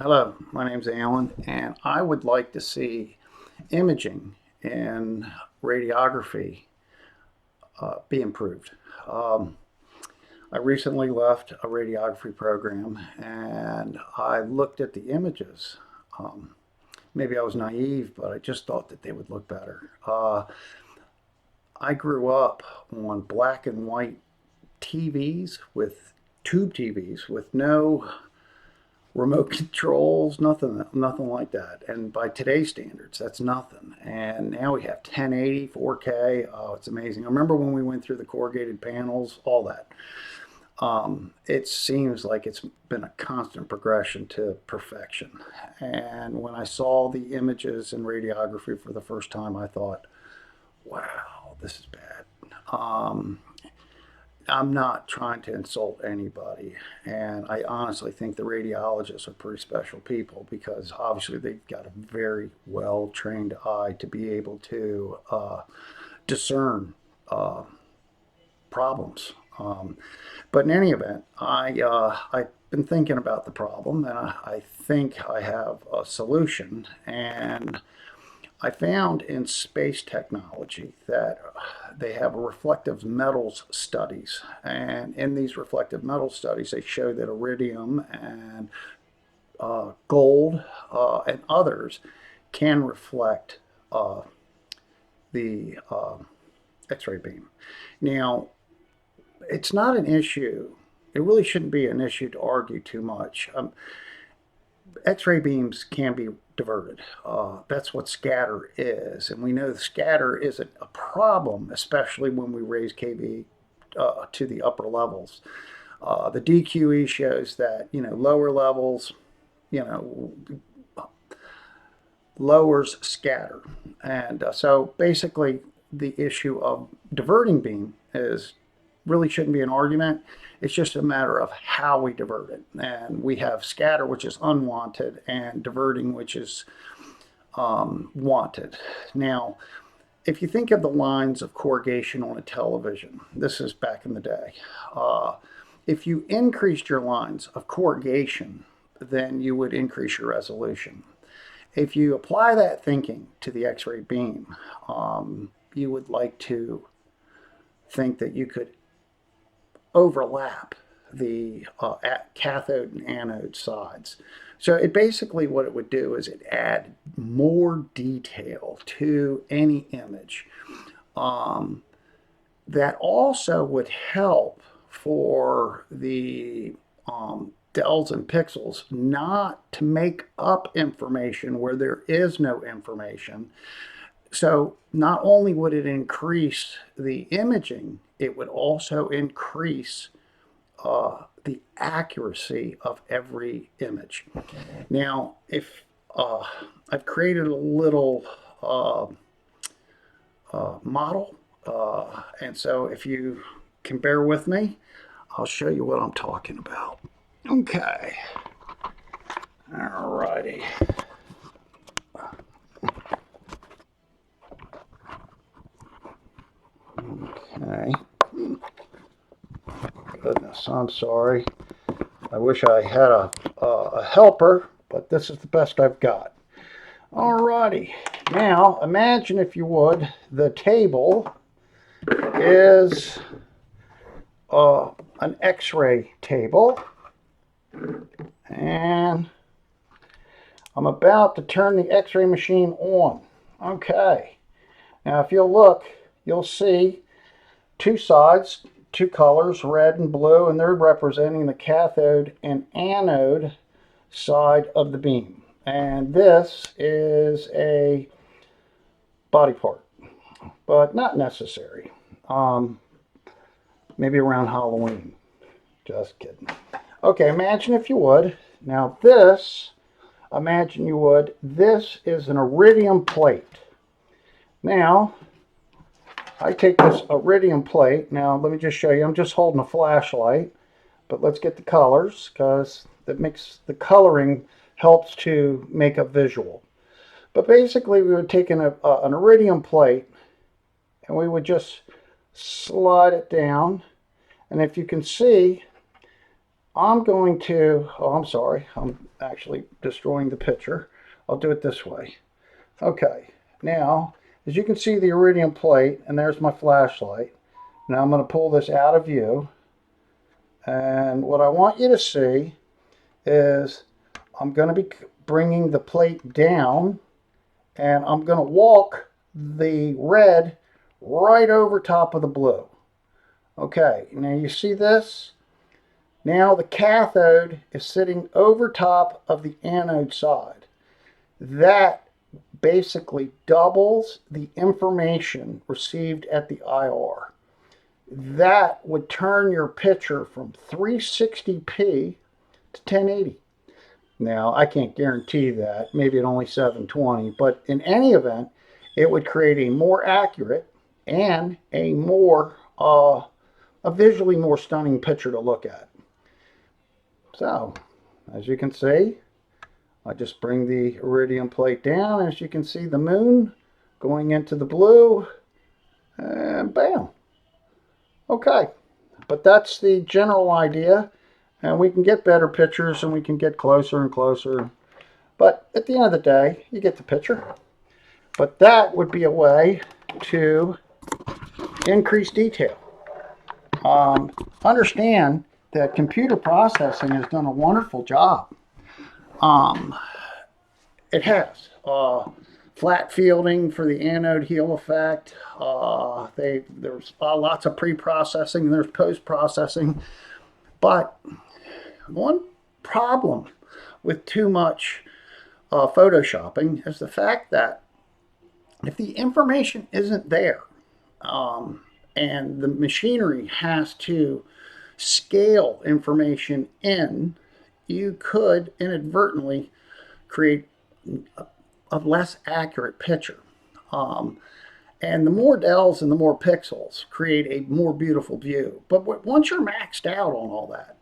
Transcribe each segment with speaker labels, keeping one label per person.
Speaker 1: Hello, my name's Alan, and I would like to see imaging and radiography be improved. Um, I recently left a radiography program and I looked at the images. Um, Maybe I was naive, but I just thought that they would look better. I grew up on black and white TVs with tube TVs with no remote controls, nothing like that. And by today's standards, that's nothing. And now we have 1080, 4K. Oh, it's amazing. I remember when we went through the corrugated panels, all that. It seems like it's been a constant progression to perfection. And when I saw the images in radiography for the first time, I thought, wow, this is bad. Um, I'm not trying to insult anybody, and I honestly think the radiologists are pretty special people because obviously they've got a very well trained eye to be able to discern uh, problems. But in any event, I've been thinking about the problem, and I think I have a solution. And I found in space technology that they have reflective metals studies. And in these reflective metal studies, they show that iridium and gold and others can reflect uh, the X ray beam. Now, it's not an issue. It really shouldn't be an issue to argue too much. X-ray beams can be diverted. That's what scatter is, and we know scatter isn't a problem, especially when we raise KV to the upper levels. The DQE shows that lower levels, you know, lowers scatter, and so basically the issue of diverting beam is really shouldn't be an argument. It's just a matter of how we divert it. And we have scatter, which is unwanted, and diverting, which is wanted. Now, if you think of the lines of corrugation on a television, this is back in the day. Uh, if you increased your lines of corrugation, then you would increase your resolution. If you apply that thinking to the X ray beam, you would like to think that you could overlap the cathode and anode sides. So it basically what it would do is it add more detail to any image. Um, that also would help for the delts and pixels not to make up information where there is no information. So not only would it increase the imaging, it would also increase the accuracy of every image. Now, if I've created a little uh, model, and so if you can bear with me, I'll show you what I'm talking about. Okay, all righty. Okay, goodness, I'm sorry. I wish I had a helper, but this is the best I've got. Alrighty. Now, imagine if you would, the table is an X-ray table, and I'm about to turn the X-ray machine on. Okay. Now, if you'll look, you'll see two sides, two colors, red and blue, and they're representing the cathode and anode side of the beam. And this is a body part, but not necessary. Um, Maybe around Halloween. Just kidding. Okay, imagine if you would. Now this, imagine you would, this is an iridium plate. Now, I take this iridium plate. Now, let me just show you. I'm just holding a flashlight, but let's get the colors because that makes the coloring helps to make a visual. But basically, we would take an iridium plate and we would just slide it down. And if you can see, I'm going to, oh, I'm sorry, I'm actually destroying the picture. I'll do it this way. Okay, now, as you can see the iridium plate, and there's my flashlight. Now I'm going to pull this out of view, and what I want you to see is I'm going to be bringing the plate down, and I'm going to walk the red right over top of the blue. Okay, now you see this? Now the cathode is sitting over top of the anode side. That basically doubles the information received at the IR. That would turn your picture from 360p to 1080. Now, I can't guarantee that, maybe at only 720, but in any event, it would create a more accurate and a visually more stunning picture to look at. So, as you can see, I just bring the iridium plate down. As you can see, the moon going into the blue, and bam. Okay, but that's the general idea, and we can get better pictures and we can get closer and closer. But at the end of the day, you get the picture. But that would be a way to increase detail. Understand that computer processing has done a wonderful job. Um, it has. Flat fielding for the anode heel effect. There's lots of pre-processing, there's post-processing. But one problem with too much photoshopping is the fact that if the information isn't there, and the machinery has to scale information in, you could inadvertently create a less accurate picture. And the more dells and the more pixels create a more beautiful view. But once you're maxed out on all that,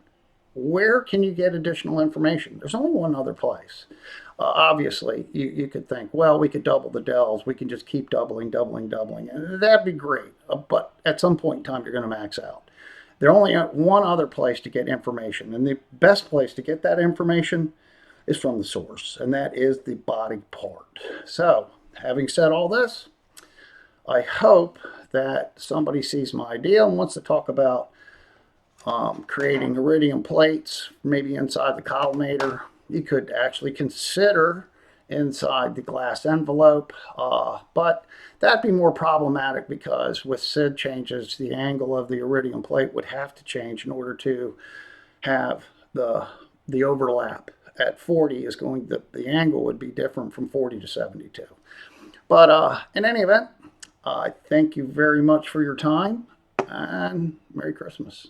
Speaker 1: where can you get additional information? There's only one other place. Obviously, you could think, well, we could double the dells. We can just keep doubling. And that'd be great. But at some point in time, you're going to max out. There's only one other place to get information. And the best place to get that information is from the source. And that is the body part. So, having said all this, I hope that somebody sees my idea and wants to talk about creating iridium plates, maybe inside the collimator. You could actually consider inside the glass envelope, but that'd be more problematic because with SID changes, the angle of the iridium plate would have to change in order to have the overlap. At 40 is going, the angle would be different from 40 to 72. But in any event, I thank you very much for your time, and Merry Christmas.